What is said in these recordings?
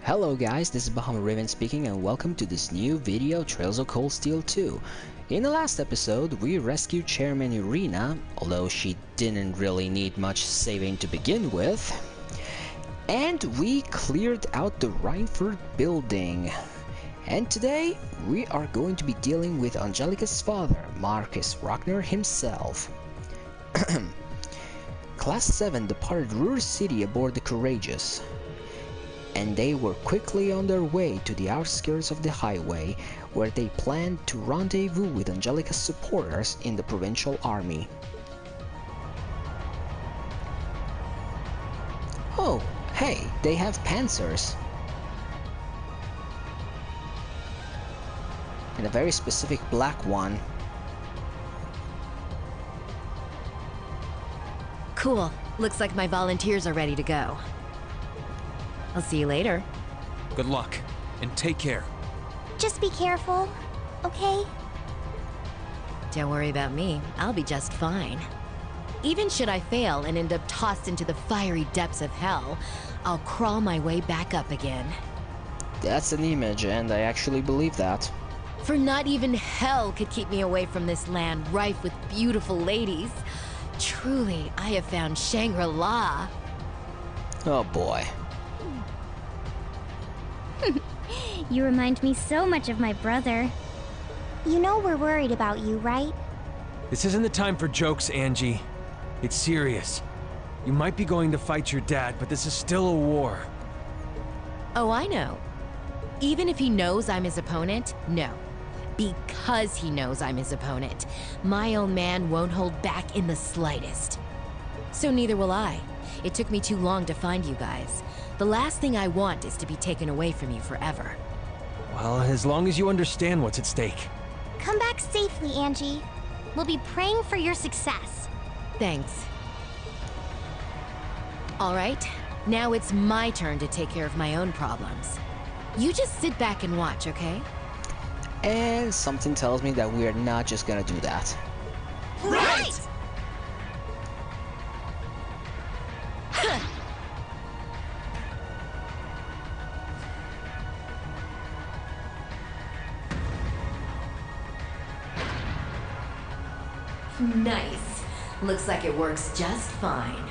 Hello guys, this is Bahama Raven speaking and welcome to this new video, Trails of Cold Steel 2. In the last episode, we rescued Chairman Irina, although she didn't really need much saving to begin with. And we cleared out the Reinford building. And today, we are going to be dealing with Angelica's father, Marcus Rogner himself. Class 7 departed Ruhr City aboard the Courageous, and they were quickly on their way to the outskirts of the highway, where they planned to rendezvous with Angelica's supporters in the provincial army. Oh, hey, they have panzers. And a very specific black one. Cool. Looks like my volunteers are ready to go. I'll see you later. Good luck, and take care. Just be careful, okay? Don't worry about me. I'll be just fine. Even should I fail and end up tossed into the fiery depths of hell, I'll crawl my way back up again. That's an image, and I actually believe that. For not even hell could keep me away from this land rife with beautiful ladies. Truly, I have found Shangri-La. Oh boy. You remind me so much of my brother. You know we're worried about you, right? This isn't the time for jokes, Angie. It's serious. You might be going to fight your dad, but this is still a war. Oh, I know. Even if he knows I'm his opponent, no. Because he knows I'm his opponent, my own man won't hold back in the slightest. So neither will I. It took me too long to find you guys. The last thing I want is to be taken away from you forever. Well, as long as you understand what's at stake. Come back safely, Angie. We'll be praying for your success. Thanks. All right, now it's my turn to take care of my own problems. You just sit back and watch, okay? And something tells me that we are not just gonna do that. Right! Nice. Looks like it works just fine.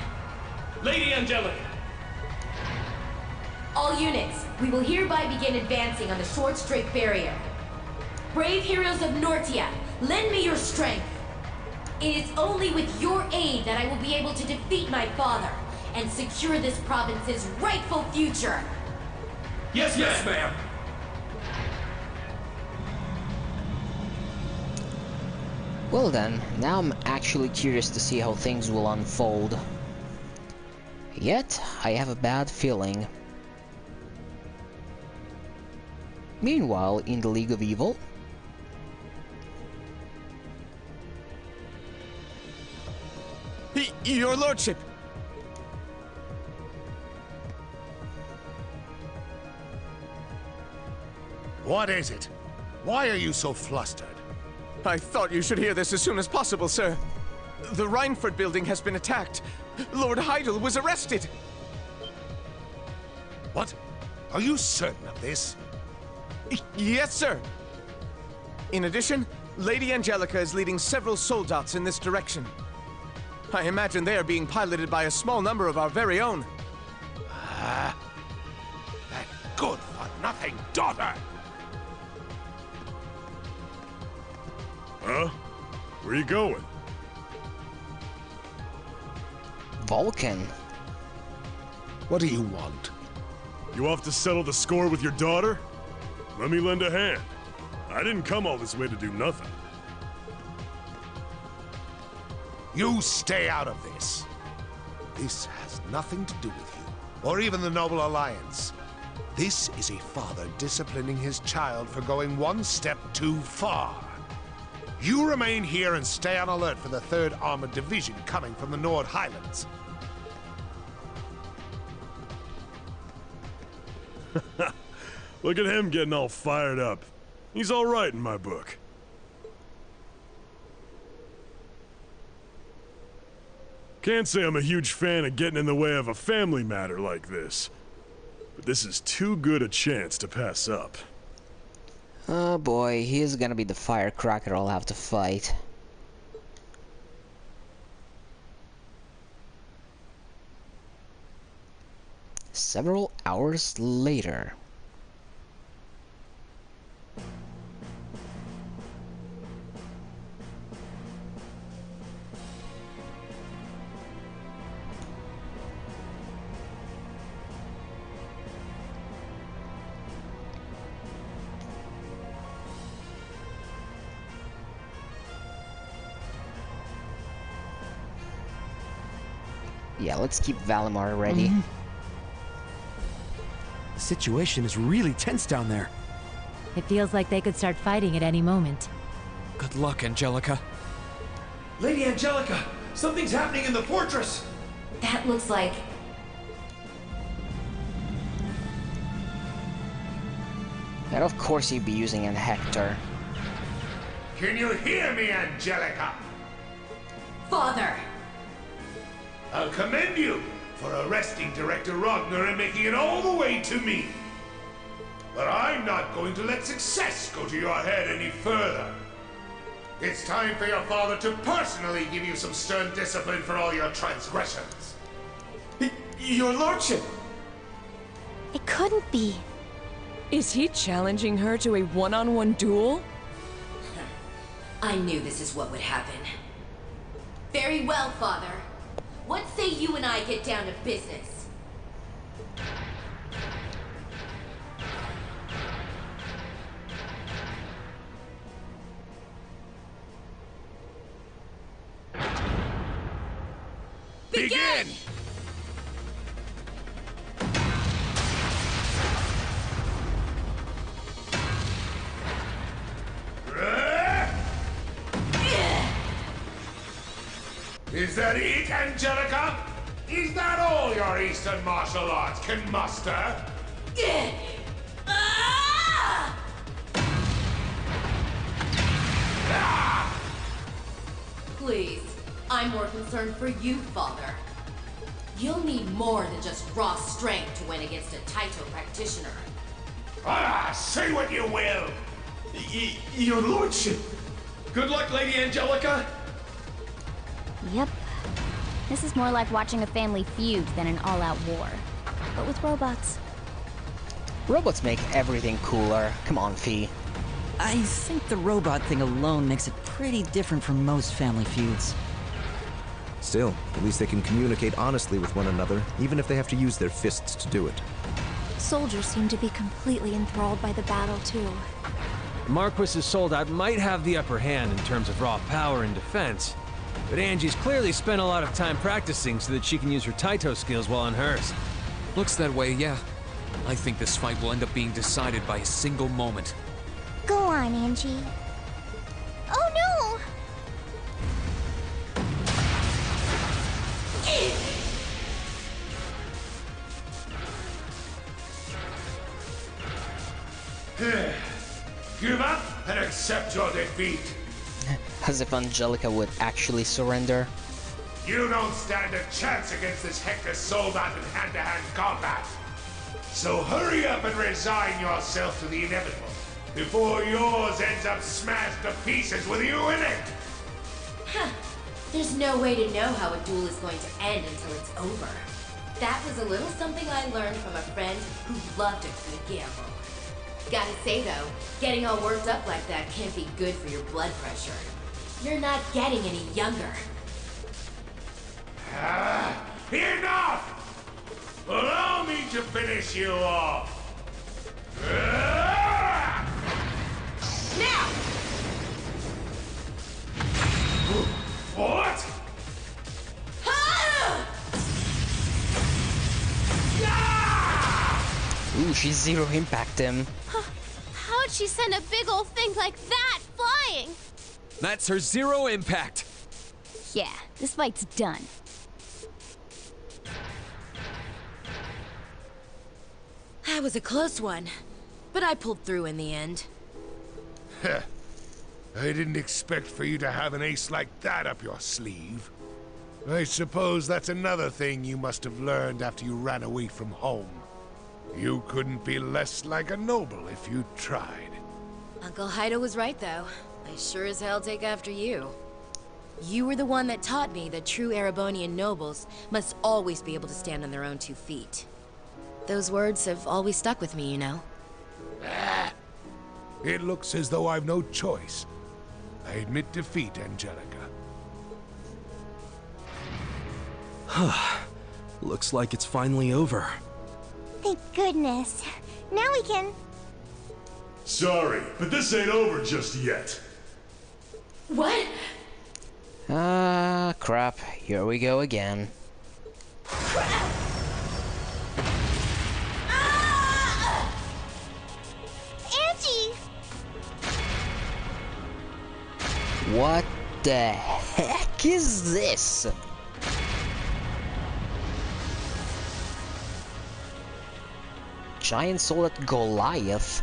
Lady Angelica! All units, we will hereby begin advancing on the short straight barrier. Brave heroes of Nortia, lend me your strength. It is only with your aid that I will be able to defeat my father and secure this province's rightful future. Yes, ma'am. Well then, now I'm actually curious to see how things will unfold. Yet, I have a bad feeling. Meanwhile, in the League of Evil, Your lordship! What is it? Why are you so flustered? I thought you should hear this as soon as possible, sir. The Reinford building has been attacked. Lord Heidel was arrested. What? Are you certain of this? Yes, sir. In addition, Lady Angelica is leading several soldats in this direction. I imagine they are being piloted by a small number of our very own. That good-for-nothing daughter! Huh? Where you going? Vulcan. What do you want? You off to settle the score with your daughter? Let me lend a hand. I didn't come all this way to do nothing. You stay out of this. This has nothing to do with you, or even the Noble Alliance. This is a father disciplining his child for going one step too far. You remain here and stay on alert for the 3rd Armored Division coming from the Nord Highlands. Look at him getting all fired up. He's all right in my book. Can't say I'm a huge fan of getting in the way of a family matter like this. but this is too good a chance to pass up. Oh boy, he's gonna be the firecracker I'll have to fight. Several hours later. Yeah, let's keep Valimar ready. The situation is really tense down there. It feels like they could start fighting at any moment. Good luck, Angelica. Lady Angelica, something's happening in the fortress. That looks like... And of course he'd be using an Hector. Can you hear me, Angelica? Father! I'll commend you for arresting Director Rogner and making it all the way to me. But I'm not going to let success go to your head any further. It's time for your father to personally give you some stern discipline for all your transgressions. Your lordship! It couldn't be. Is he challenging her to a one-on-one duel? I knew this is what would happen. Very well, Father. What say you and I get down to business? Begin! Is that it, Angelica? Is that all your Eastern martial arts can muster? Please, I'm more concerned for you, Father. You'll need more than just raw strength to win against a Taito practitioner. Say what you will! Your lordship! Good luck, Lady Angelica. Yep. This is more like watching a family feud than an all-out war. But with robots. Robots make everything cooler. Come on, Fee. I think the robot thing alone makes it pretty different from most family feuds. Still, at least they can communicate honestly with one another, even if they have to use their fists to do it. Soldiers seem to be completely enthralled by the battle, too. Marquis's soldat might have the upper hand in terms of raw power and defense, but Angie's clearly spent a lot of time practicing so that she can use her Taito skills while on hers. Looks that way, yeah. I think this fight will end up being decided by a single moment. Go on, Angie. Oh no! Give up and accept your defeat. As if Angelica would actually surrender. You don't stand a chance against this Hector soldat in hand-to-hand combat. So hurry up and resign yourself to the inevitable before yours ends up smashed to pieces with you in it. Huh. There's no way to know how a duel is going to end until it's over. That was a little something I learned from a friend who loved a good gamble. Gotta say though, getting all worked up like that can't be good for your blood pressure. You're not getting any younger. Enough! Allow me to finish you off. Now! What? Ooh, she zero impact him. How'd she send a big old thing like that flying? That's her zero impact. Yeah, this fight's done. That was a close one, but I pulled through in the end. I didn't expect for you to have an ace like that up your sleeve. I suppose that's another thing you must have learned after you ran away from home. You couldn't be less like a noble if you tried. Uncle Haida was right, though. I sure as hell take after you. You were the one that taught me that true Erebonian nobles must always be able to stand on their own 2 feet. Those words have always stuck with me, you know. It looks as though I've no choice. I admit defeat, Angelica. Looks like it's finally over. Thank goodness. Now we can... Sorry, but this ain't over just yet. What? Ah, crap. Here we go again. Angie! What the heck is this? Giant sword at Goliath.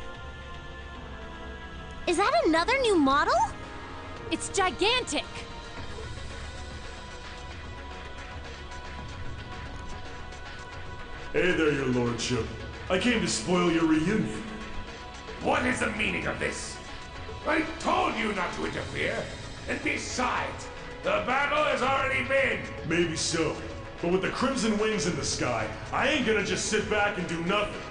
Is that another new model? It's gigantic! Hey there, your lordship. I came to spoil your reunion. What is the meaning of this? I told you not to interfere. And besides, the battle has already been. Maybe so. But with the crimson wings in the sky, I ain't gonna just sit back and do nothing.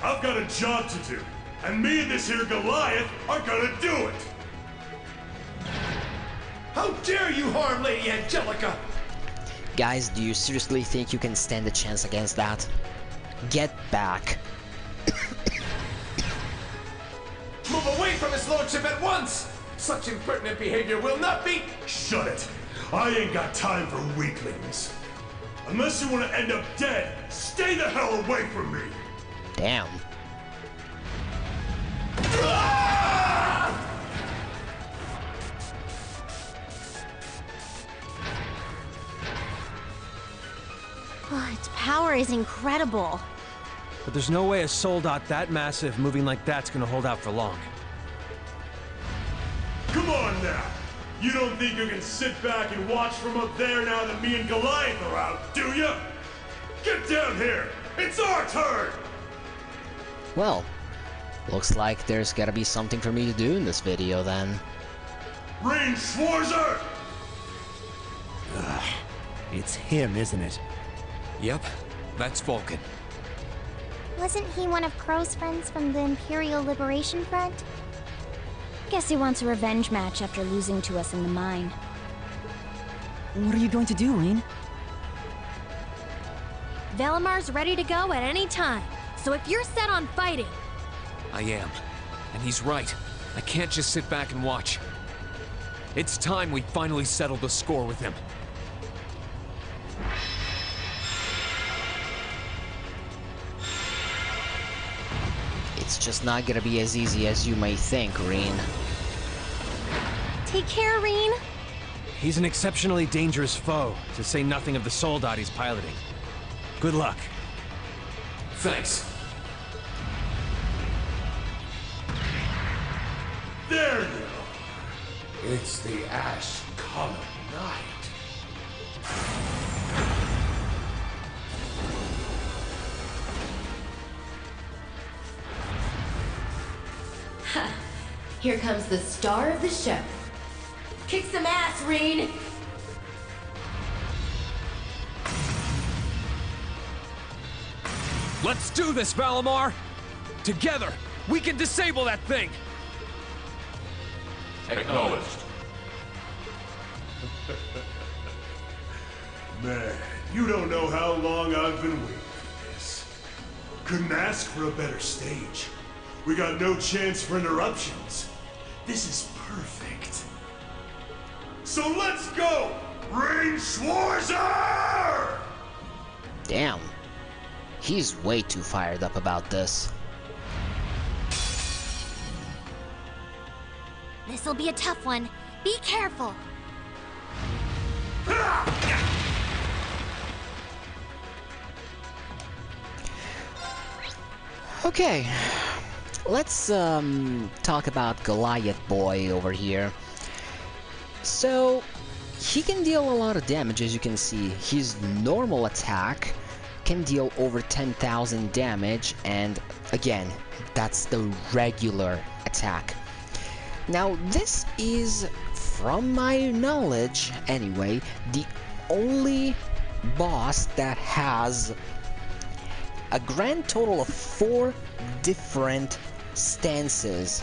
I've got a job to do. And me and this here Goliath are gonna do it! How dare you harm Lady Angelica? Guys, do you seriously think you can stand a chance against that? Get back. Move away from his lordship at once! Such impertinent behavior will not be... Shut it! I ain't got time for weaklings. Unless you want to end up dead, stay the hell away from me! Damn. Oh, its power is incredible. But there's no way a soldat that massive moving like that's gonna hold out for long. Come on now! You don't think you can sit back and watch from up there now that me and Goliath are out, do ya? Get down here! It's our turn! Well, looks like there's gotta be something for me to do in this video then. Rain Schwarzer! It's him, isn't it? Yep, that's Falcon. Wasn't he one of Crow's friends from the Imperial Liberation Front? Guess he wants a revenge match after losing to us in the mine. What are you going to do, Reen? Velamar's ready to go at any time, so if you're set on fighting... I am. And he's right. I can't just sit back and watch. It's time we finally settled the score with him. It's just not gonna be as easy as you may think, Reen. Take care, Reen. He's an exceptionally dangerous foe, to say nothing of the soldat he's piloting. Good luck. Thanks. There you are! It's the ash-colored night. Here comes the star of the show. Kick some ass, Reen! Let's do this, Valimar! Together, we can disable that thing! Acknowledged. Man, you don't know how long I've been waiting for this. Couldn't ask for a better stage. We got no chance for interruptions. This is perfect. So let's go! Rain Schwarzer! Damn. He's way too fired up about this. This'll be a tough one. Be careful. Okay. Let's talk about Goliath boy over here. So he can deal a lot of damage, as you can see. His normal attack can deal over 10,000 damage, and again, that's the regular attack. Now, this is, from my knowledge anyway, the only boss that has a grand total of 4 different stances.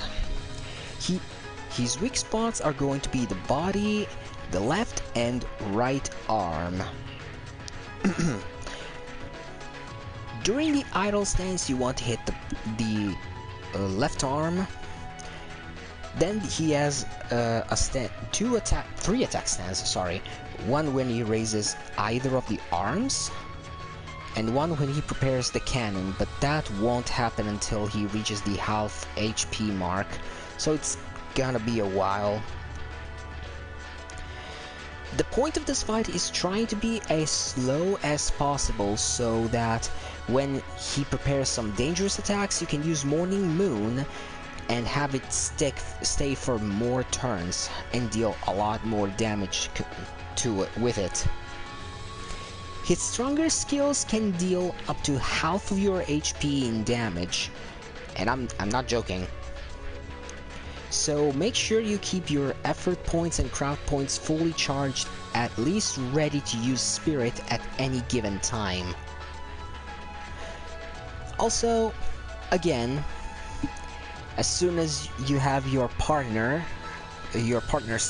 His weak spots are going to be the body, the left and right arm. During the idle stance, you want to hit the left arm. Then he has three attack stance. Sorry, one when he raises either of the arms, and one when he prepares the cannon. But that won't happen until he reaches the half HP mark, so it's gonna be a while. The point of this fight is trying to be as slow as possible, so that when he prepares some dangerous attacks, you can use Morning Moon and have it stay for more turns and deal a lot more damage with it. His stronger skills can deal up to half of your HP in damage, and I'm not joking. So make sure you keep your effort points and craft points fully charged, at least ready to use spirit at any given time. Also, again, as soon as you have your partner's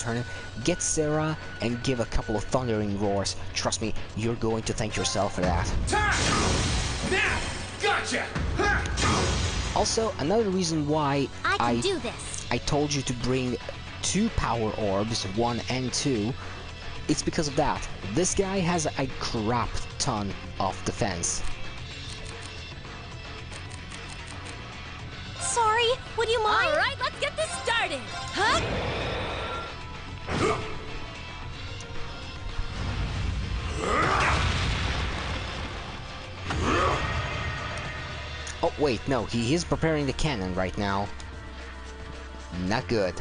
turn, get Sarah and give a couple of thundering roars. Trust me, you're going to thank yourself for that. Now, gotcha. Also, another reason why I can do this. I told you to bring 2 power orbs, 1 and 2, it's because of that. This guy has a crap ton of defense. Sorry, would you mind? Alright, let's get this started! Huh? Oh wait, no, he is preparing the cannon right now. Not good.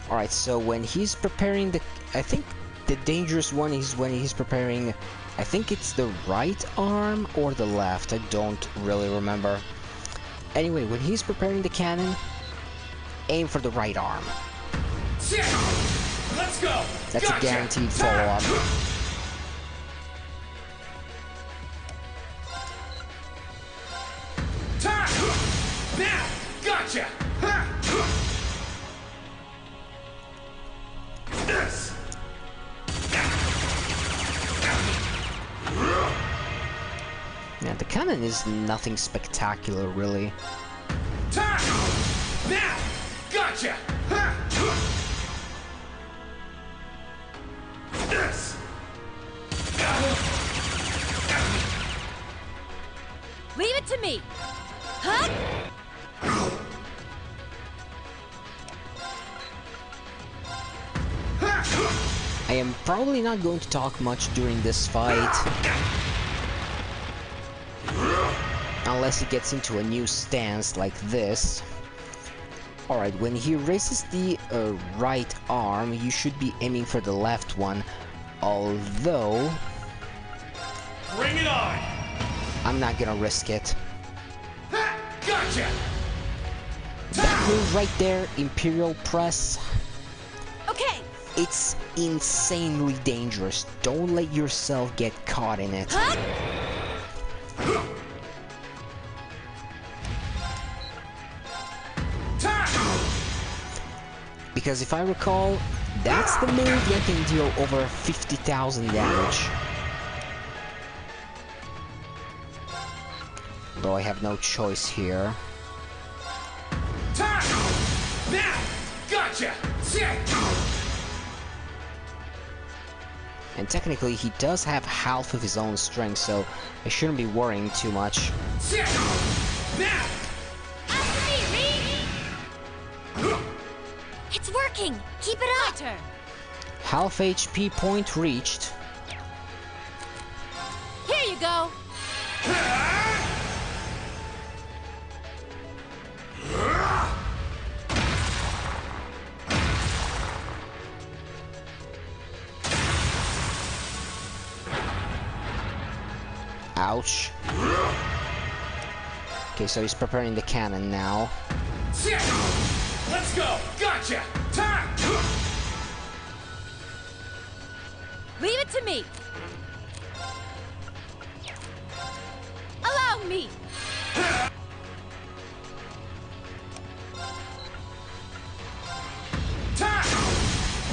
Alright, so when he's preparing I think the dangerous one is when he's preparing, I think it's the right arm or the left, I don't really remember. Anyway, when he's preparing the cannon, aim for the right arm. Let's go. That's a guaranteed follow-up. Now, gotcha. This. Yeah, the cannon is nothing spectacular, really. Now, gotcha. This. Leave it to me! Huh? I am probably not going to talk much during this fight, unless he gets into a new stance like this. Alright, when he raises the right arm, you should be aiming for the left one, although Bring it on. I'm not gonna risk it. Gotcha. That move right there, Imperial Press, Okay! it's insanely dangerous. Don't let yourself get caught in it. Huh? Because if I recall, that's the move that can deal over 50,000 damage. Though I have no choice here. Now, gotcha. And technically, he does have half of his own strength, so I shouldn't be worrying too much. Now. It's working! Keep it up! Turn. Half HP point reached. Here you go! Ouch. Okay, so he's preparing the cannon now. Let's go! Gotcha! Time! Leave it to me! Allow me! Time!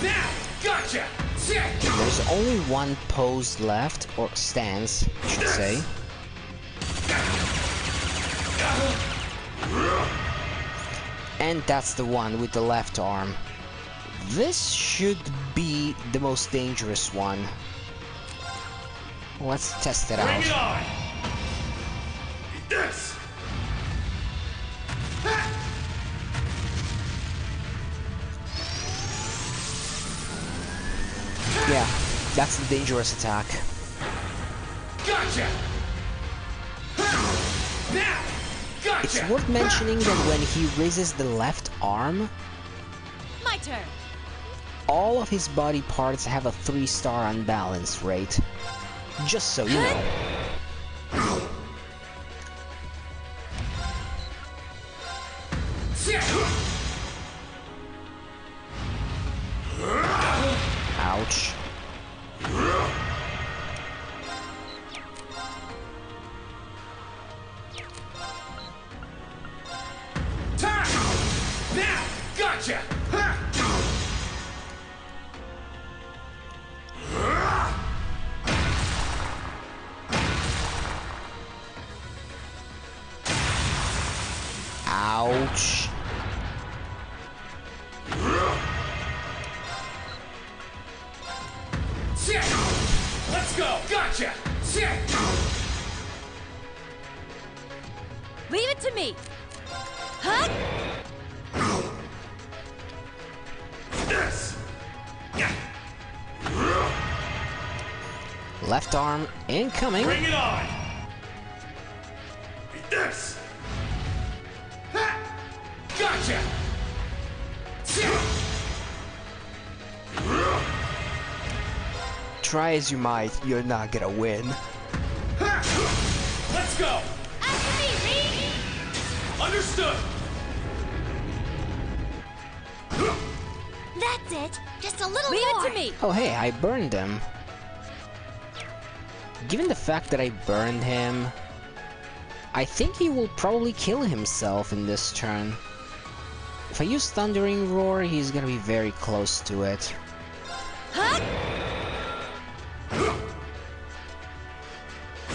Now! Gotcha! There's only one pose left, or stance, I should say. And that's the one with the left arm. This should be the most dangerous one. Let's test it out. Bring it on! This! Yeah, that's the dangerous attack. Gotcha! Now! Gotcha! It's worth mentioning that when he raises the left arm, My turn! all of his body parts have a 3-star unbalance rate. Just so you know. Ouch. Time! Now! Gotcha! Ouch. Let's go! Gotcha! Leave it to me! Huh? This! Left arm incoming. Bring it on! This! Gotcha! Try as you might, you're not gonna win. Let's go! After me, Reed! Understood! That's it. Just a little Leave more. it to me! Oh hey, I burned him. Given the fact that I burned him, I think he will probably kill himself in this turn. If I use Thundering Roar, he's gonna be very close to it. Huh?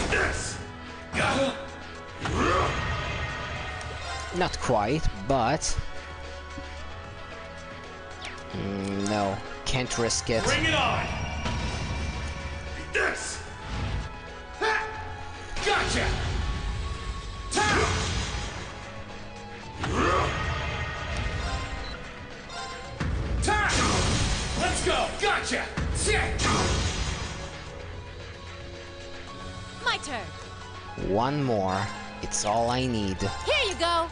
This! Not quite, but... no, can't risk it. Bring it on! This! Gotcha! Time! Time! Let's go! Gotcha! My turn! One more. It's all I need. Here you go!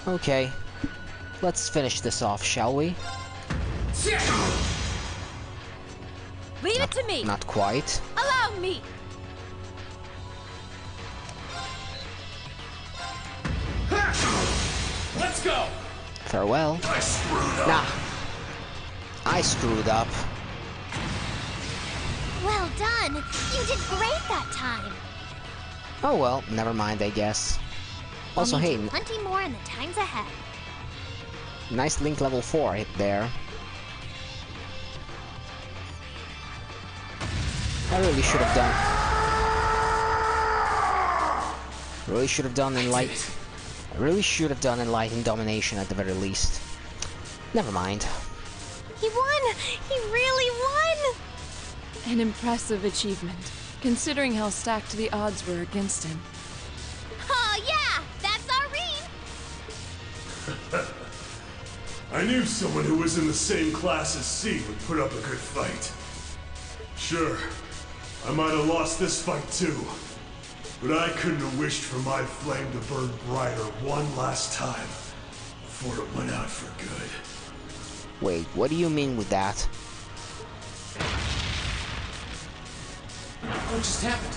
Okay, let's finish this off, shall we? Leave it to me! Not quite. Allow me! Let's go! Farewell. I screwed up! Nah. I screwed up. Well done. You did great that time. Oh well, never mind, I guess. Also, We'll hey, need plenty more in the times ahead. nice Link level 4 hit there. I really should have done... Really should have done Enlight... I really should have done Enlightened Domination at the very least. Never mind. He won! He really won! An impressive achievement, considering how stacked the odds were against him. Oh yeah! That's our Reed! I knew someone who was in the same class as C would put up a good fight. Sure, I might have lost this fight too. But I couldn't have wished for my flame to burn brighter one last time. before it went out for good. Wait, what do you mean with that? What just happened?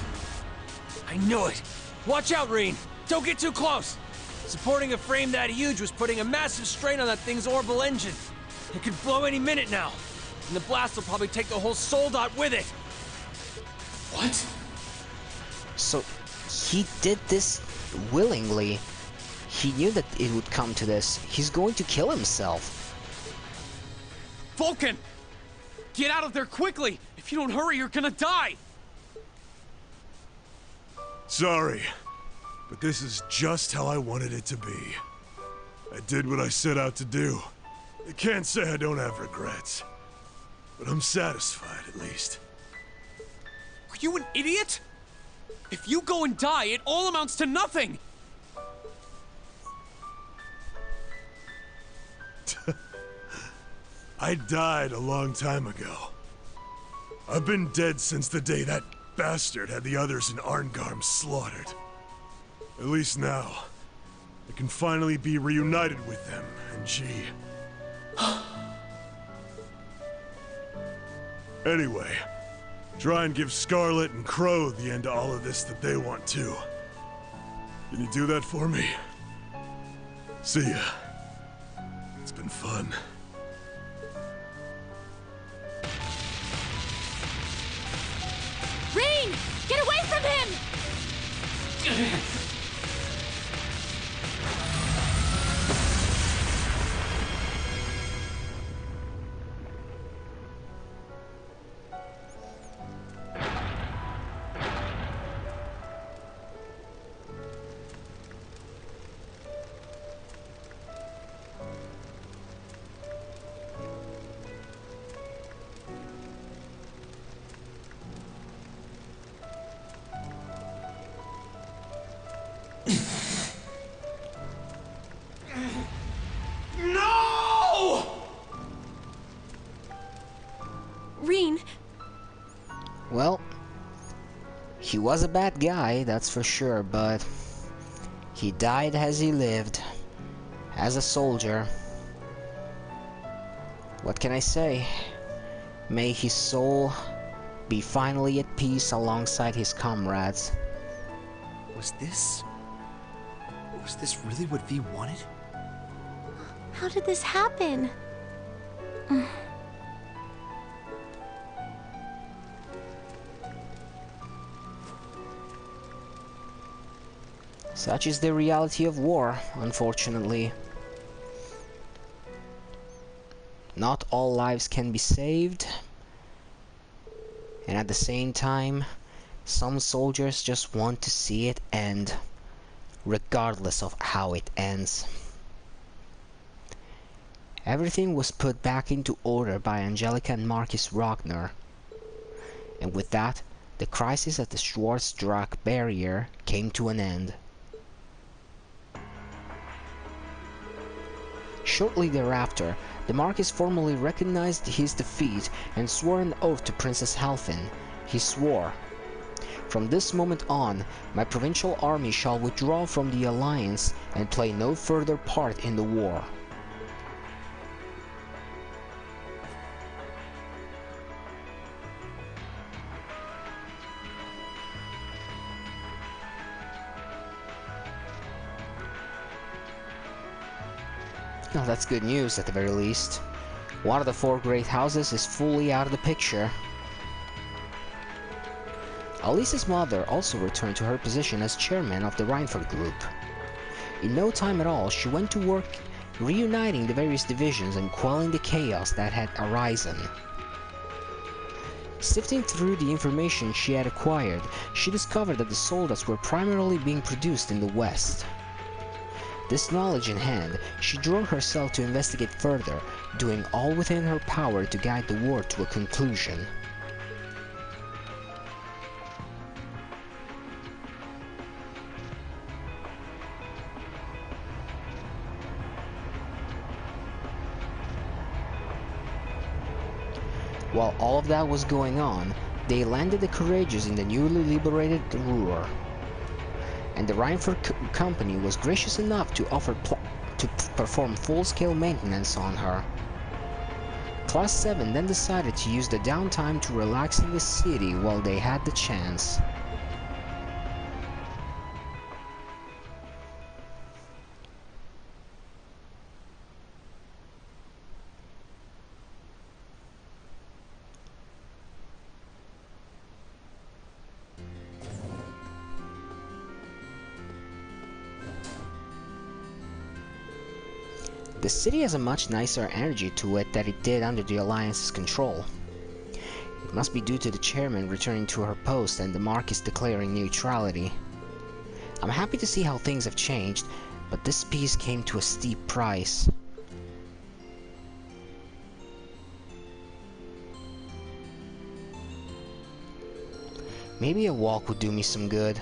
I knew it! Watch out, Reen! Don't get too close! Supporting a frame that huge was putting a massive strain on that thing's orbital engine. It could blow any minute now. And the blast will probably take the whole Soldot with it. What? So, he did this willingly. He knew that it would come to this. He's going to kill himself. Vulcan! Get out of there quickly! If you don't hurry, you're gonna die! Sorry, but this is just how I wanted it to be. I did what I set out to do. I can't say I don't have regrets, but I'm satisfied at least. Are you an idiot? If you go and die, it all amounts to nothing! I died a long time ago. I've been dead since the day that bastard had the others in Arngarm slaughtered. At least now, I can finally be reunited with them and G. Anyway, try and give Scarlet and Crow the end to all of this that they want too. Can you do that for me? See ya. It's been fun. Rain! Get away from him! No! Reen. Well, he was a bad guy, that's for sure, but he died as he lived, as a soldier. What can I say? May his soul be finally at peace alongside his comrades. Was this really what V wanted? How did this happen? Such is the reality of war, unfortunately. Not all lives can be saved, and at the same time, some soldiers just want to see it end, regardless of how it ends. Everything was put back into order by Angelica and Marcus Rogner, and with that, the crisis at the Schwarzdrach barrier came to an end. Shortly thereafter, the Marquis formally recognized his defeat and swore an oath to Princess Halfin. He swore, "From this moment on, my provincial army shall withdraw from the Alliance and play no further part in the war." Well, that's good news at the very least. One of the four great houses is fully out of the picture. Alice's mother also returned to her position as chairman of the Reinford group. In no time at all, she went to work reuniting the various divisions and quelling the chaos that had arisen. Sifting through the information she had acquired, she discovered that the soldats were primarily being produced in the West. This knowledge in hand, she drove herself to investigate further, doing all within her power to guide the war to a conclusion. While all of that was going on, they landed the Courageous in the newly liberated Ruhr, and the Reinford Company was gracious enough to offer to perform full-scale maintenance on her. Class 7 then decided to use the downtime to relax in the city while they had the chance. The city has a much nicer energy to it than it did under the Alliance's control. It must be due to the chairman returning to her post and the Marquis declaring neutrality. I'm happy to see how things have changed, but this peace came to a steep price. Maybe a walk would do me some good.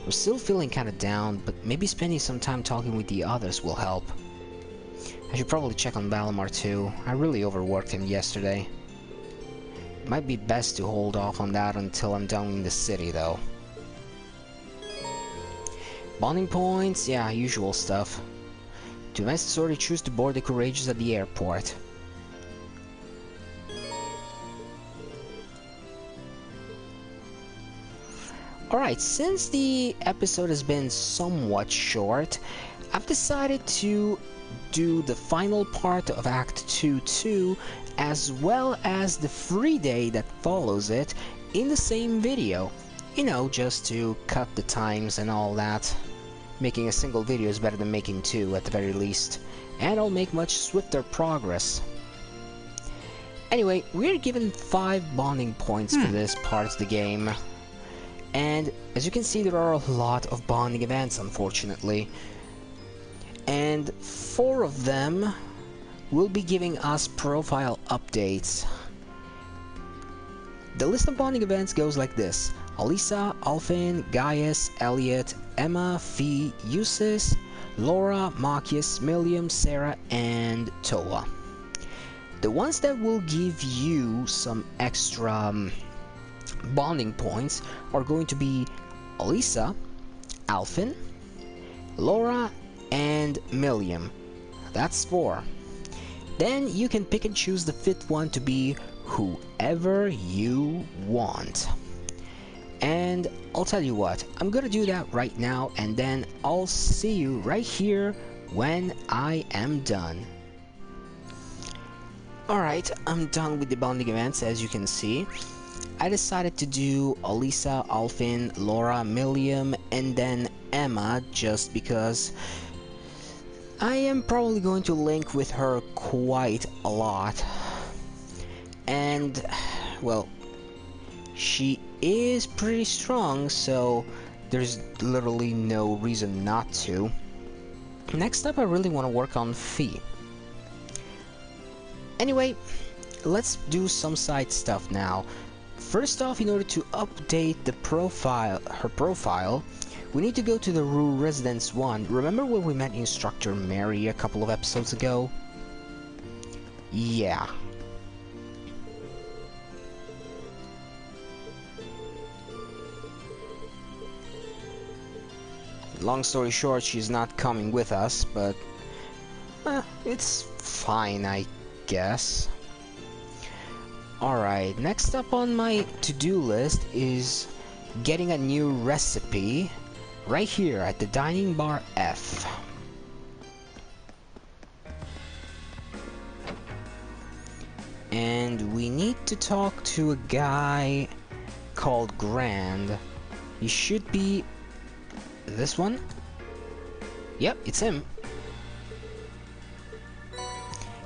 I'm still feeling kinda down, but maybe spending some time talking with the others will help. I should probably check on Valimar too. I really overworked him yesterday. It might be best to hold off on that until I'm done in the city though. Bonding points, yeah, usual stuff. To advance the story, choose to board the Courageous at the airport. Alright, since the episode has been somewhat short, I've decided to do the final part of Act 2 too, as well as the free day that follows it in the same video. You know, just to cut the times and all that. Making a single video is better than making two at the very least, and I'll make much swifter progress. Anyway, we're given 5 bonding points for this part of the game. And as you can see, there are a lot of bonding events, unfortunately. And 4 of them will be giving us profile updates. The list of bonding events goes like this: Alisa, Alfin, Gaius, Elliot, Emma, Fee, Eustace, Laura, Marcus, Milliam, Sarah, and Toa. The ones that will give you some extra bonding points are going to be Alisa, Alfin, Laura, and Milliam. That's 4. Then you can pick and choose the 5th one to be whoever you want. And I'll tell you what, I'm gonna do that right now, and then I'll see you right here when I am done. Alright, I'm done with the bonding events, as you can see. I decided to do Alisa, Alfin, Laura, Milliam, and then Emma, just because I am probably going to link with her quite a lot. And, well, she is pretty strong, so there's literally no reason not to. Next up, I really want to work on Fee. Anyway, let's do some side stuff now. First off, in order to update the her profile, we need to go to the Rue Residence 1. Remember when we met Instructor Mary a couple of episodes ago? Yeah. Long story short, she's not coming with us, but it's fine, I guess. Alright, next up on my to-do list is getting a new recipe right here at the Dining Bar F. And we need to talk to a guy called Grand. He should be this one? Yep, it's him.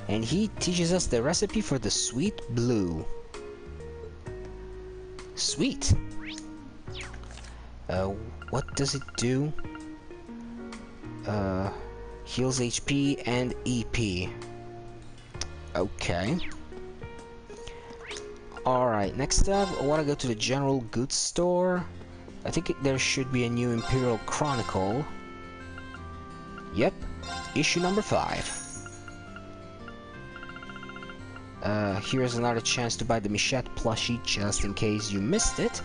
And he teaches us the recipe for the sweet blue. Sweet. What does it do? Heals HP and EP. Okay. Alright, next up, I want to go to the general goods store. I think there should be a new Imperial Chronicle. Yep, issue number 5. Here's another chance to buy the Michette plushie just in case you missed it.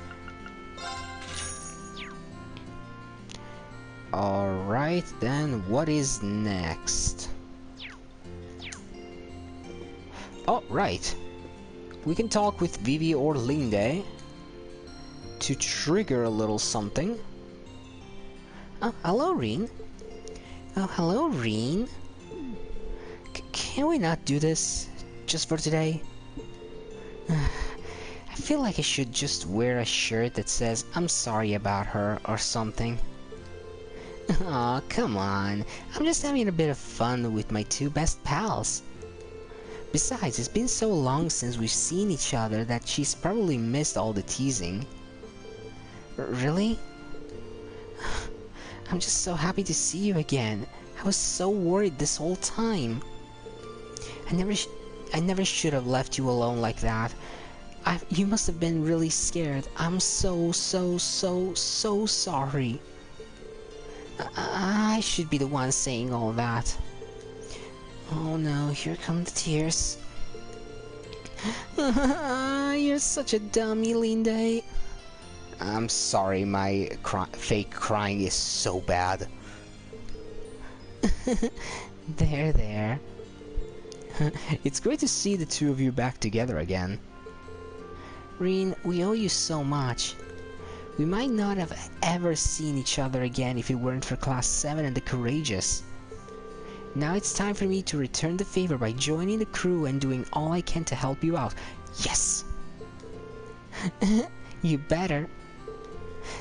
Alright. Alright, then what is next? Oh, right. We can talk with Vivi or Linde to trigger a little something. Oh, hello, Reen. Oh, hello, Reen. Can we not do this just for today? I feel like I should just wear a shirt that says I'm sorry about her or something. Aw, come on. I'm just having a bit of fun with my two best pals. Besides, it's been so long since we've seen each other that she's probably missed all the teasing. Really? I'm just so happy to see you again. I was so worried this whole time. I never should have left you alone like that. You must have been really scared. I'm so sorry. I should be the one saying all that. Oh no, here come the tears. You're such a dummy, Linde. I'm sorry, my fake crying is so bad. There. It's great to see the two of you back together again. Reen, we owe you so much. We might not have ever seen each other again if it weren't for Class 7 and the Courageous. Now it's time for me to return the favor by joining the crew and doing all I can to help you out. Yes! You better.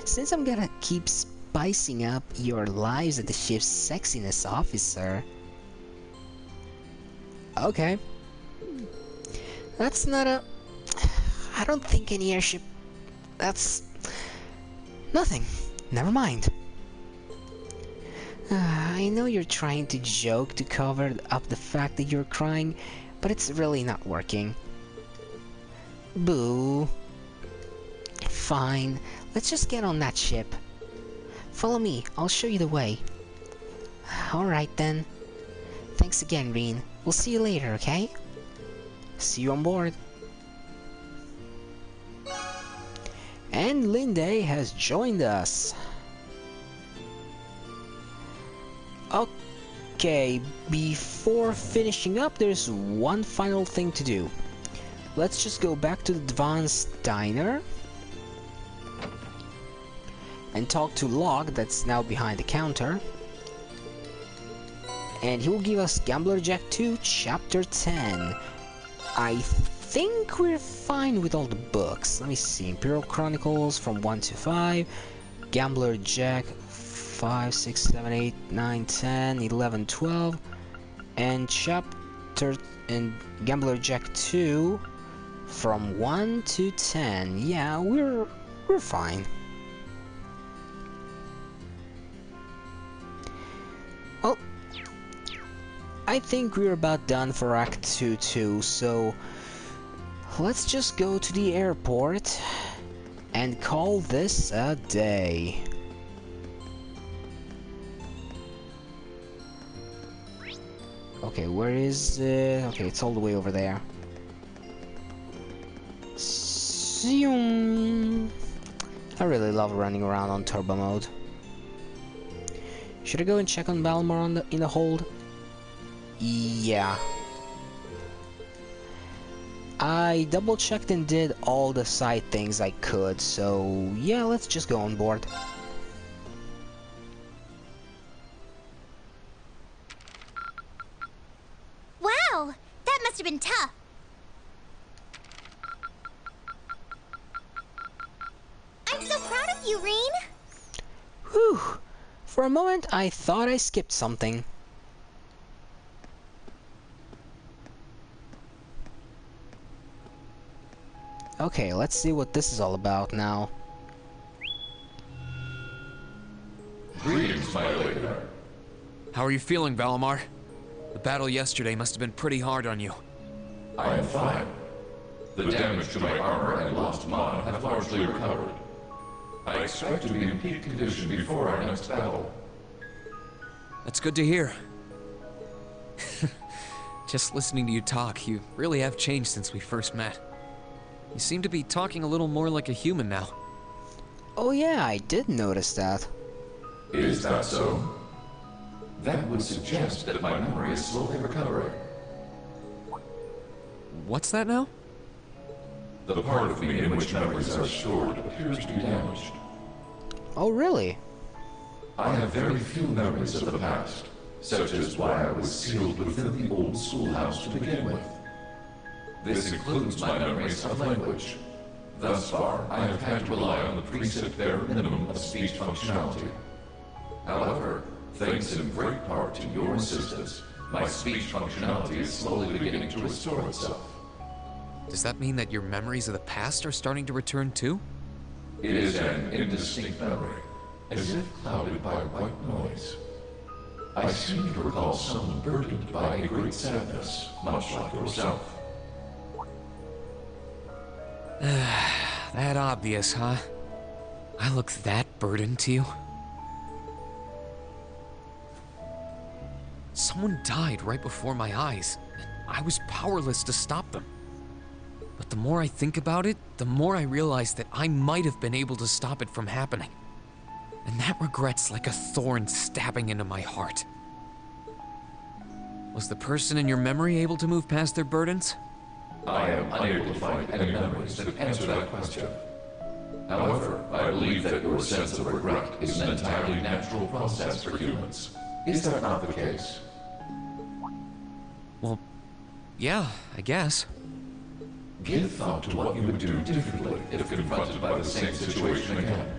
Since I'm gonna keep spicing up your lives at the ship's sexiness officer. Okay. That's not a... I don't think any airship... That's... nothing. Never mind. I know you're trying to joke to cover up the fact that you're crying, but it's really not working. Boo. Fine, let's just get on that ship. Follow me, I'll show you the way. Alright then. Thanks again, Reen. We'll see you later, okay? See you on board. And Linde has joined us. Okay, before finishing up, there's one final thing to do. Let's just go back to the Advanced Diner and talk to Log, that's now behind the counter. And he will give us Gambler Jack 2 Chapter 10. I think we're fine with all the books. Let me see. Imperial Chronicles from 1 to 5. Gambler Jack 5, 6, 7, 8, 9, 10, 11, 12. And Gambler Jack 2 from 1 to 10. Yeah, we're fine. Well, I think we're about done for Act 2 too, so let's just go to the airport and call this a day. Okay, where is it? Okay, it's all the way over there. Zoom. I really love running around on turbo mode. Should I go and check on Balmor in the hold? Yeah. I double checked and did all the side things I could, so yeah, let's just go on board. Wow, that must have been tough. I'm so proud of you, Reen. Whew. For a moment, I thought I skipped something. Okay, let's see what this is all about now. Greetings, my lady. How are you feeling, Valimar? The battle yesterday must have been pretty hard on you. I am fine. The damage to my armor and lost mana have largely recovered. I expect to be in peak condition before our next battle. That's good to hear. Just listening to you talk, you really have changed since we first met. You seem to be talking a little more like a human now. Oh yeah, I did notice that. Is that so? That would suggest that my memory is slowly recovering. What's that now? The part of me in which memories are stored appears to be damaged. Oh, really? I have very few memories of the past, such as why I was sealed within the old schoolhouse to begin with. This includes my memories of language. Thus far, I have had to rely on the preset bare minimum of speech functionality. However, thanks in great part to your assistance, my speech functionality is slowly beginning to restore itself. Does that mean that your memories of the past are starting to return too? It is an indistinct memory, as if clouded by white noise. I seem to recall someone burdened by a great sadness, much like yourself. That obvious, huh? I look that burdened to you? Someone died right before my eyes, and I was powerless to stop them. But the more I think about it, the more I realize that I might have been able to stop it from happening. And that regret's like a thorn stabbing into my heart. Was the person in your memory able to move past their burdens? I am unable to find any memories that answer that question. However, I believe that your sense of regret is an entirely natural process for humans. Is that not the case? Well, yeah, I guess. Give thought to what you would do differently if confronted by the same situation again.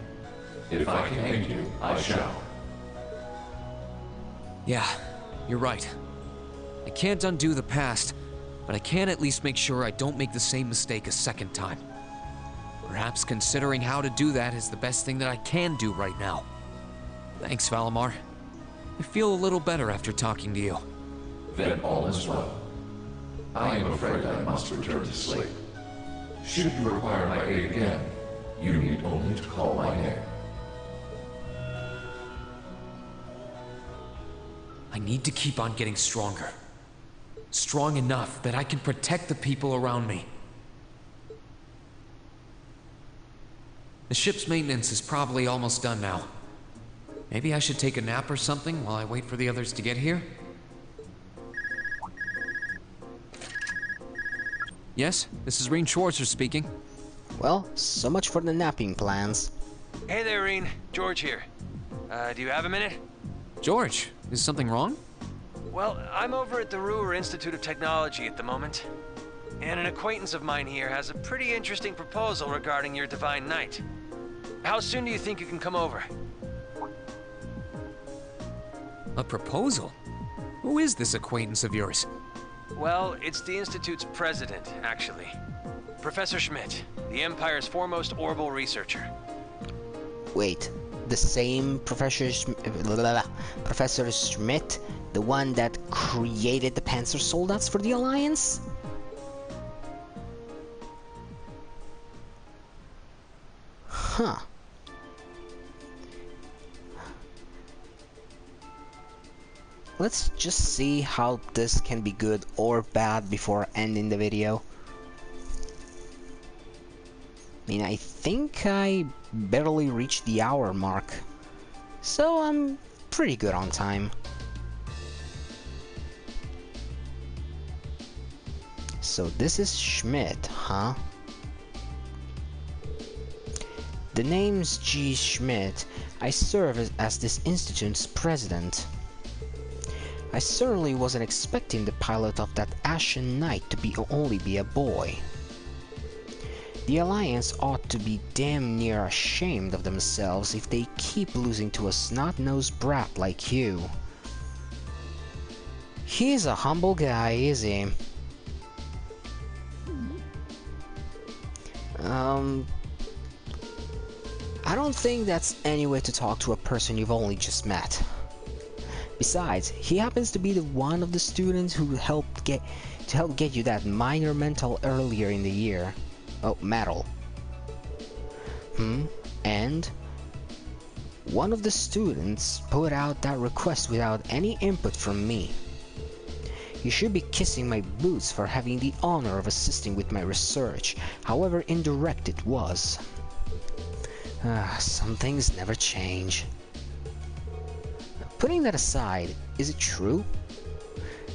If I can aid you, I shall. Yeah, you're right. I can't undo the past, but I can at least make sure I don't make the same mistake a second time. Perhaps considering how to do that is the best thing that I can do right now. Thanks, Valimar. I feel a little better after talking to you. Then all is well. I am afraid I must return to sleep. Should you require my aid again, you need only to call my name. I need to keep on getting stronger. Strong enough that I can protect the people around me. The ship's maintenance is probably almost done now. Maybe I should take a nap or something while I wait for the others to get here? Yes, this is Reen Schwarzer speaking. Well, so much for the napping plans. Hey there, Reen. George here. Do you have a minute? George, is something wrong? Well, I'm over at the Ruhr Institute of Technology at the moment. And an acquaintance of mine here has a pretty interesting proposal regarding your Divine Knight. How soon do you think you can come over? A proposal? Who is this acquaintance of yours? Well, it's the Institute's president, actually. Professor Schmidt, the Empire's foremost orbital researcher. Wait, the same Professor Schmidt? The one that created the Panzer Soldates for the Alliance? Huh. Let's just see how this can be good or bad before ending the video. I mean, I think I barely reached the hour mark, so I'm pretty good on time. So this is Schmidt, huh? The name's G. Schmidt. I serve as this institute's president. I certainly wasn't expecting the pilot of that Ashen Knight to only be a boy. The Alliance ought to be damn near ashamed of themselves if they keep losing to a snot-nosed brat like you. He's a humble guy, is he? I don't think that's any way to talk to a person you've only just met. Besides, he happens to be the one of the students who helped get you that minor mental earlier in the year. Oh, medal. And one of the students put out that request without any input from me. You should be kissing my boots for having the honor of assisting with my research, however indirect it was. Some things never change. Putting that aside, is it true?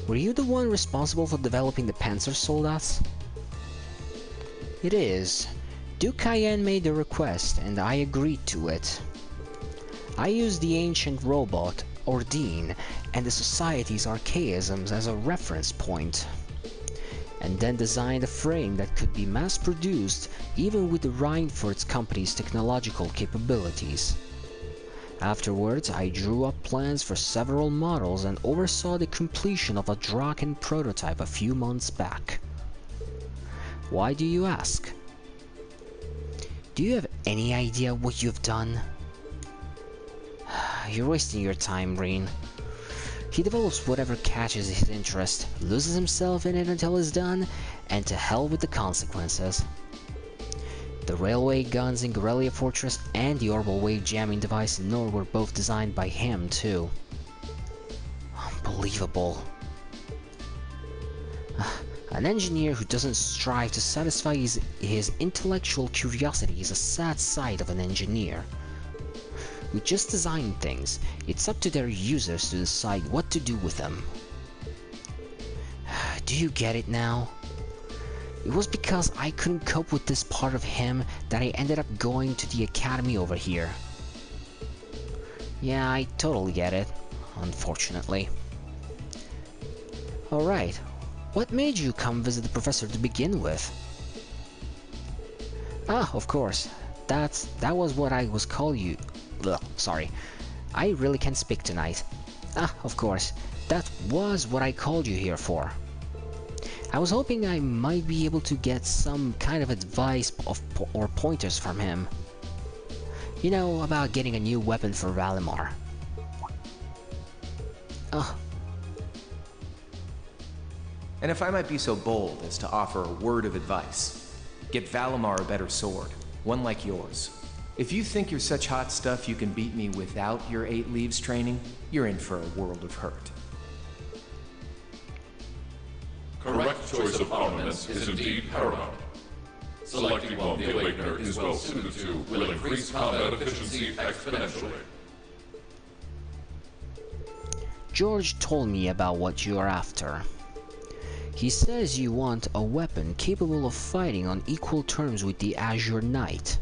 Were you the one responsible for developing the Panzer Soldats? It is. Duke Cayenne made the request, and I agreed to it. I used the ancient robot, Ordine, and the Society's archaisms as a reference point, and then designed a frame that could be mass-produced even with the Reinfort's company's technological capabilities. Afterwards, I drew up plans for several models and oversaw the completion of a Draken prototype a few months back. Why do you ask? Do you have any idea what you've done? You're wasting your time, Reen. He develops whatever catches his interest, loses himself in it until it's done, and to hell with the consequences. The railway guns in Guerrilla Fortress and the orbital wave jamming device in Nord were both designed by him, too. Unbelievable. An engineer who doesn't strive to satisfy his intellectual curiosity is a sad sight of an engineer. We just design things. It's up to their users to decide what to do with them. Do you get it now? It was because I couldn't cope with this part of him that I ended up going to the academy over here. Yeah, I totally get it, unfortunately. Alright, what made you come visit the professor to begin with? Ah, of course. That was what I was called you. Ugh, sorry. I really can't speak tonight. Ah, of course. That was what I called you here for. I was hoping I might be able to get some kind of advice or pointers from him. You know, about getting a new weapon for Valimar. And if I might be so bold as to offer a word of advice, get Valimar a better sword, one like yours. If you think you're such hot stuff you can beat me without your 8 leaves training, you're in for a world of hurt. Correct choice of armaments is indeed paramount. Selecting one the Awakener is well suited to will increase combat efficiency exponentially. George told me about what you are after. He says you want a weapon capable of fighting on equal terms with the Azure Knight.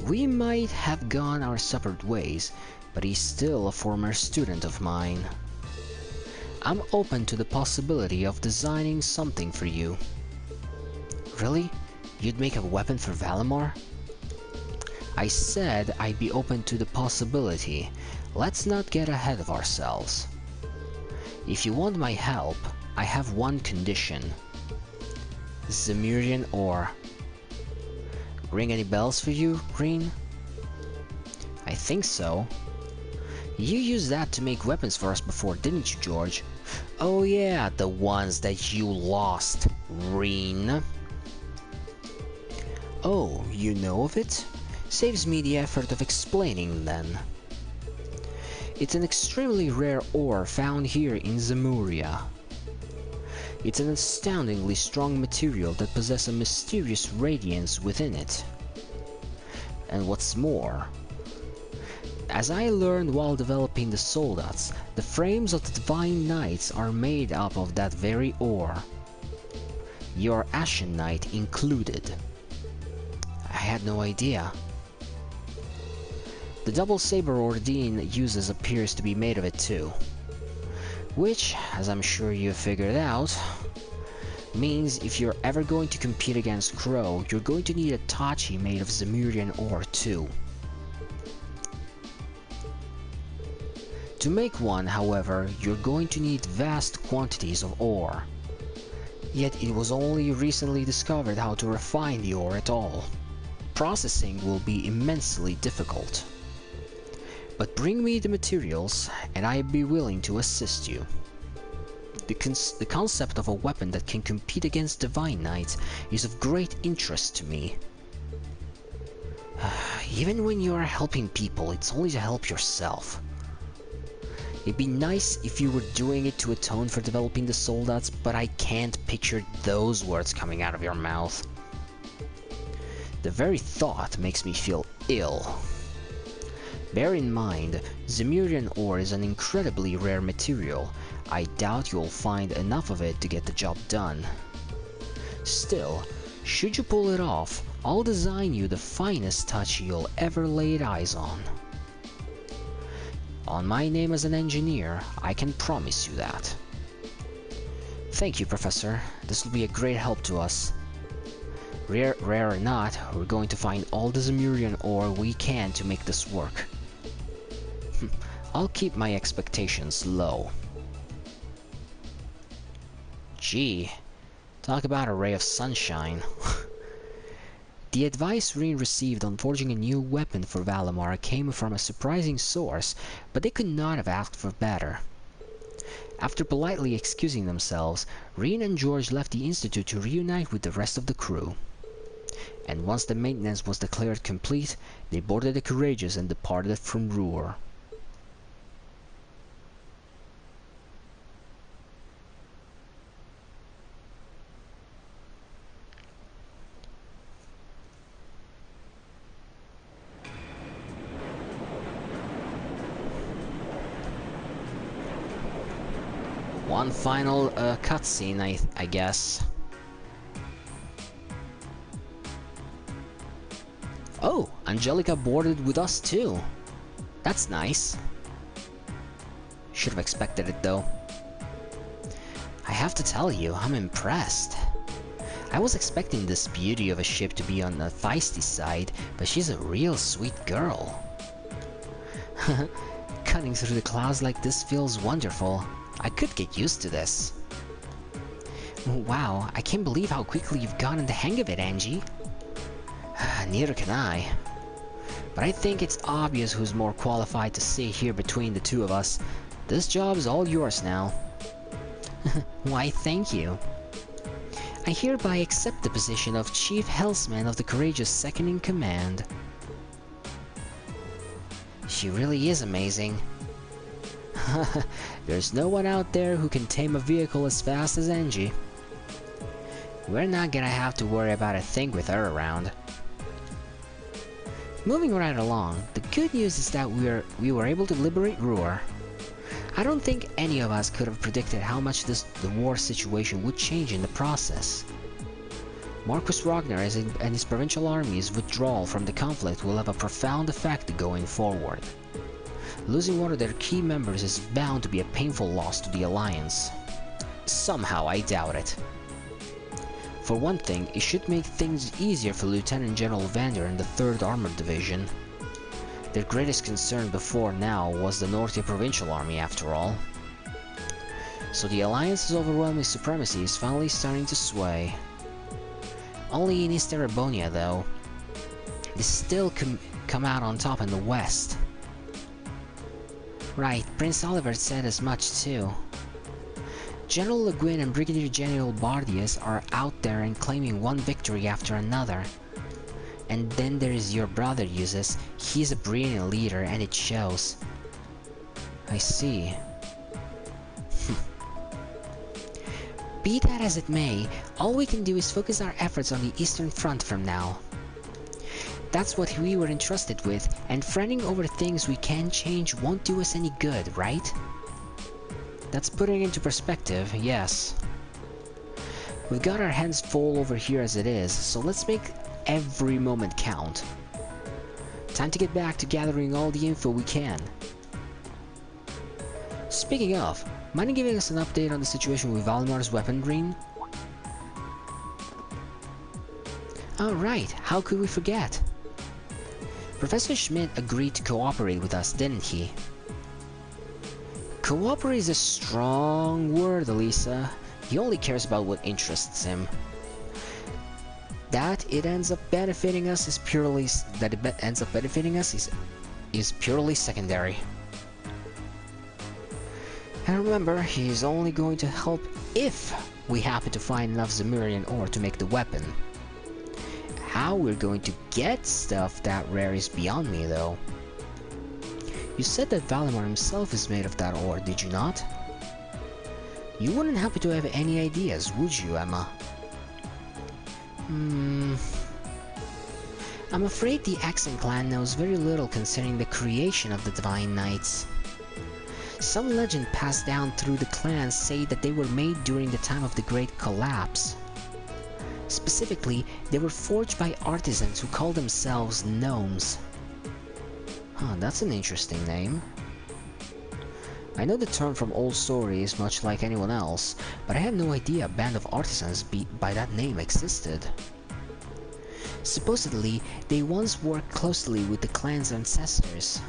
We might have gone our separate ways, but he's still a former student of mine. I'm open to the possibility of designing something for you. Really? You'd make a weapon for Valimar? I said I'd be open to the possibility. Let's not get ahead of ourselves. If you want my help, I have one condition. Zemurian ore. Ring any bells for you, Green? I think so. You used that to make weapons for us before, didn't you, George? Oh yeah, the ones that you lost, Reen. Oh, you know of it? Saves me the effort of explaining then. It's an extremely rare ore found here in Zemuria. It's an astoundingly strong material that possesses a mysterious radiance within it. And what's more, as I learned while developing the Soldats, the frames of the Divine Knights are made up of that very ore. Your Ashen Knight included. I had no idea. The double saber Ordine uses appears to be made of it too. Which, as I'm sure you've figured out, means if you're ever going to compete against Crow, you're going to need a Tachi made of Zemurian ore too. To make one, however, you're going to need vast quantities of ore. Yet it was only recently discovered how to refine the ore at all. Processing will be immensely difficult. But bring me the materials, and I'd be willing to assist you. The concept of a weapon that can compete against Divine Knights is of great interest to me. Even when you are helping people, it's only to help yourself. It'd be nice if you were doing it to atone for developing the Soldats, but I can't picture those words coming out of your mouth. The very thought makes me feel ill. Bear in mind, Zemurian ore is an incredibly rare material. I doubt you'll find enough of it to get the job done. Still, should you pull it off, I'll design you the finest touch you'll ever lay eyes on. On my name as an engineer, I can promise you that. Thank you, Professor. This will be a great help to us. Rare or not, we're going to find all the Zemurian ore we can to make this work. I'll keep my expectations low. Gee, talk about a ray of sunshine. The advice Reen received on forging a new weapon for Valimar came from a surprising source, but they could not have asked for better. After politely excusing themselves, Reen and George left the Institute to reunite with the rest of the crew. And once the maintenance was declared complete, they boarded the Courageous and departed from Ruhr. One final cutscene, I guess. Oh, Angelica boarded with us too. That's nice. Should have expected it though. I have to tell you, I'm impressed. I was expecting this beauty of a ship to be on the feisty side, but she's a real sweet girl. Cutting through the clouds like this feels wonderful. I could get used to this. Wow, I can't believe how quickly you've gotten the hang of it, Angie. Neither can I. But I think it's obvious who's more qualified to stay here between the two of us. This job is all yours now. Why, thank you. I hereby accept the position of Chief Hellsman of the Courageous Second in Command. She really is amazing. There's no one out there who can tame a vehicle as fast as Angie. We're not gonna have to worry about a thing with her around. Moving right along, the good news is that we were able to liberate Ruhr. I don't think any of us could have predicted how much the war situation would change in the process. Marquis Rogner and his provincial army's withdrawal from the conflict will have a profound effect going forward. Losing one of their key members is bound to be a painful loss to the Alliance. Somehow, I doubt it. For one thing, it should make things easier for Lieutenant General Vander and the 3rd Armored Division. Their greatest concern before now was the Northia Provincial Army, after all. So the Alliance's overwhelming supremacy is finally starting to sway. Only in East Erebonia, though. They still come out on top in the West. Right, Prince Oliver said as much too. General Le Guin and Brigadier General Bardius are out there and claiming one victory after another. And then there is your brother, Eustace. He's a brilliant leader and it shows. I see. Be that as it may, all we can do is focus our efforts on the Eastern Front from now. That's what we were entrusted with, and fretting over things we can't change won't do us any good, right? That's putting it into perspective, yes. We've got our hands full over here as it is, so let's make every moment count. Time to get back to gathering all the info we can. Speaking of, mind giving us an update on the situation with Valimar's weapon, Green? Alright, how could we forget? Professor Schmidt agreed to cooperate with us, didn't he? Cooperate is a strong word, Elisa. He only cares about what interests him. That it ends up benefiting us is purely secondary. And remember, he's only going to help if we happen to find enough Zemurian ore to make the weapon. How we're going to get stuff that rare is beyond me, though. You said that Valimar himself is made of that ore, did you not? You wouldn't happen to have any ideas, would you, Emma? I'm afraid the Xseed clan knows very little concerning the creation of the Divine Knights. Some legend passed down through the clans say that they were made during the time of the Great Collapse. Specifically, they were forged by artisans who call themselves gnomes. Huh, that's an interesting name. I know the term from old stories much like anyone else, but I had no idea a band of artisans by that name existed. Supposedly, they once worked closely with the clan's ancestors.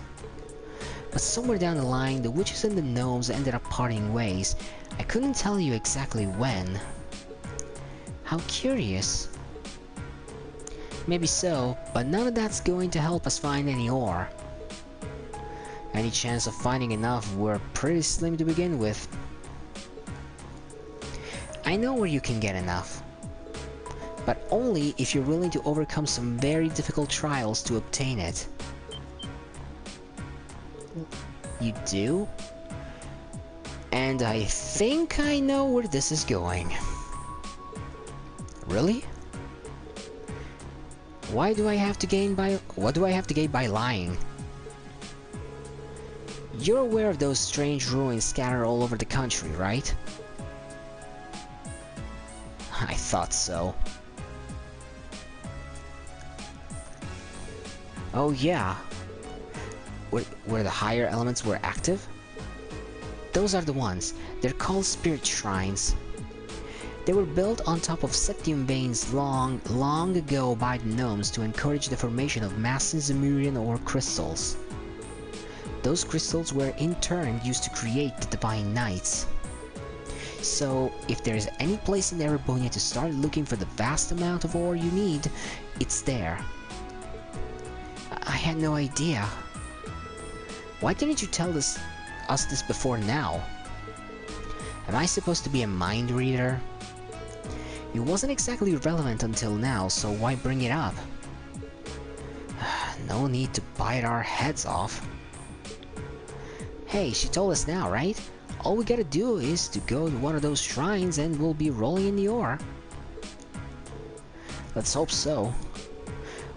But somewhere down the line, the witches and the gnomes ended up parting ways. I couldn't tell you exactly when. How curious. Maybe so, but none of that's going to help us find any ore. Any chance of finding enough were pretty slim to begin with. I know where you can get enough, but only if you're willing to overcome some very difficult trials to obtain it. You do? And I think I know where this is going. Really? What do I have to gain by lying? You're aware of those strange ruins scattered all over the country, right? I thought so. Oh yeah. Where the higher elements were active? Those are the ones. They're called spirit shrines. They were built on top of septium veins long ago by the gnomes to encourage the formation of massive Zemurian ore crystals. Those crystals were in turn used to create the Divine Knights. So, if there is any place in Erebonia to start looking for the vast amount of ore you need, it's there. I had no idea. Why didn't you tell us this before now? Am I supposed to be a mind reader? It wasn't exactly relevant until now, so why bring it up? No need to bite our heads off. Hey, she told us now, right? All we gotta do is to go to one of those shrines and we'll be rolling in the ore. Let's hope so.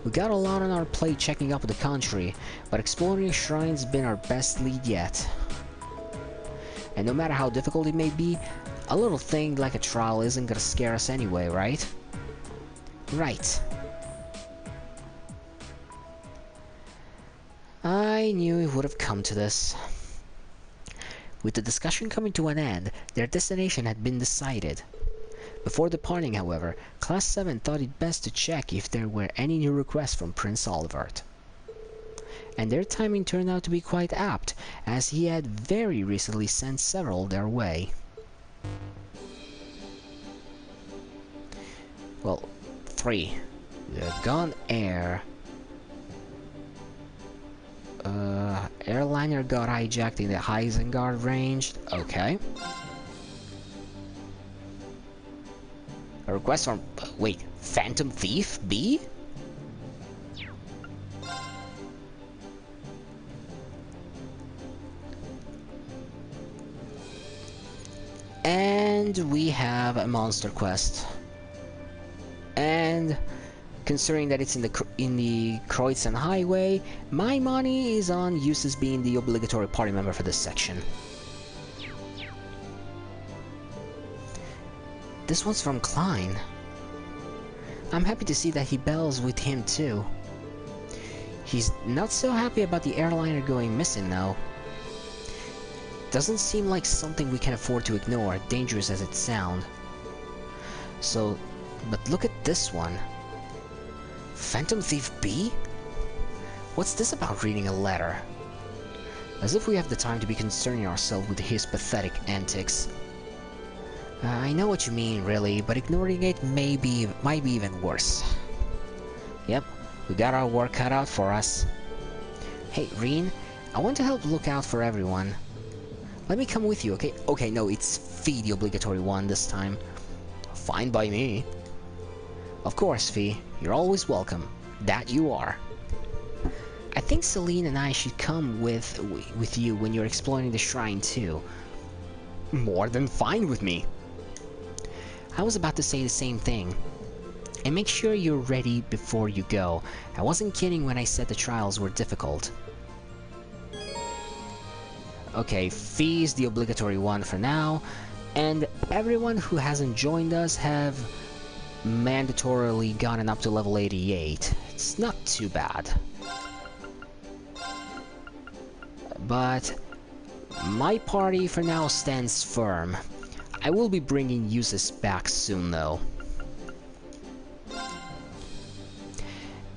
We got a lot on our plate checking up the country, but exploring shrines has been our best lead yet. And no matter how difficult it may be, a little thing like a trial isn't gonna scare us anyway, right? Right. I knew it would have come to this. With the discussion coming to an end, their destination had been decided. Before departing, however, Class 7 thought it best to check if there were any new requests from Prince Olivert. And their timing turned out to be quite apt, as he had very recently sent several their way. Well, 3. The Gun Air. Airliner got hijacked in the Isengard range. Okay. A request from... wait, Phantom Thief B? And we have a monster quest. And considering that it's in the Kreutzen Highway, my money is on Eustace being the obligatory party member for this section. This one's from Klein. I'm happy to see that he bells with him too. He's not so happy about the airliner going missing though. Doesn't seem like something we can afford to ignore, dangerous as it sounds. So, but look at this one. Phantom Thief B? What's this about reading a letter? As if we have the time to be concerning ourselves with his pathetic antics. I know what you mean, really, but ignoring it might be even worse. Yep, we got our work cut out for us. Hey, Reen, I want to help look out for everyone. Let me come with you, okay? Okay, no, it's Fee, the obligatory one this time. Fine by me. Of course, Fee. You're always welcome. That you are. I think Celine and I should come with you when you're exploring the shrine too. More than fine with me. I was about to say the same thing. and make sure you're ready before you go. I wasn't kidding when I said the trials were difficult. Okay, fee is the obligatory one for now, and everyone who hasn't joined us have mandatorily gotten up to level 88. It's not too bad. But my party for now stands firm. I will be bringing Uses back soon though.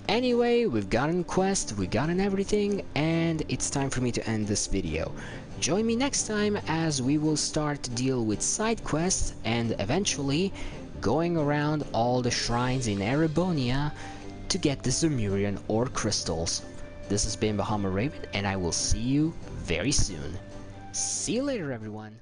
Anyway, we've gotten quest, we've gotten everything, and it's time for me to end this video. Join me next time as we will start to deal with side quests and eventually going around all the shrines in Erebonia to get the Zemurian ore crystals. This has been Bahama Raven, and I will see you very soon. See you later, everyone.